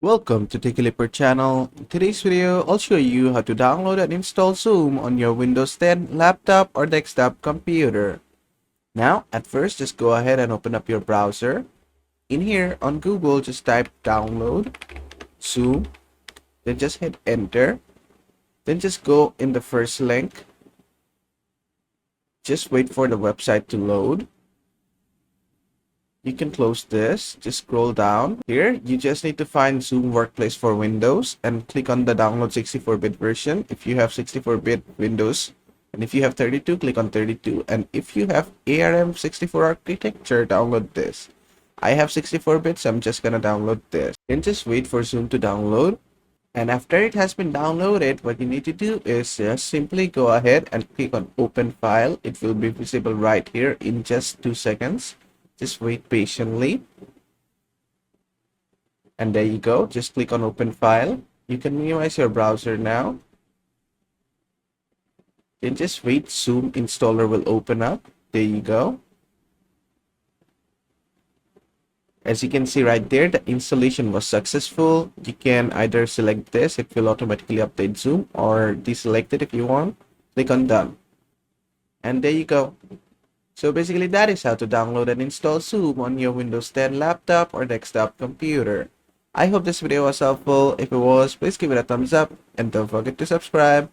Welcome to Tikiliper channel. In today's video, I'll show you how to download and install Zoom on your Windows 10 laptop or desktop computer. Now, at first, just go ahead and open up your browser. In here, on Google, just type download Zoom, then just hit enter. Then just go in the first link. Just wait for the website to load. You can close this, just scroll down. Here, you just need to find Zoom Workplace for Windows and click on the download 64-bit version if you have 64-bit Windows. And if you have 32, click on 32. And if you have ARM 64 architecture, download this. I have 64 bits, so I'm just gonna download this. Then just wait for Zoom to download. And after it has been downloaded, what you need to do is just simply go ahead and click on open file. It will be visible right here in just 2 seconds. Just wait patiently. And there you go. Just click on open file. You can minimize your browser now. Then just wait. Zoom installer will open up. There you go. As you can see right there, the installation was successful. You can either select this, it will automatically update Zoom, or deselect it if you want. Click on done. And there you go. So basically that is how to download and install Zoom on your Windows 10 laptop or desktop computer. I hope this video was helpful. If it was, please give it a thumbs up and don't forget to subscribe.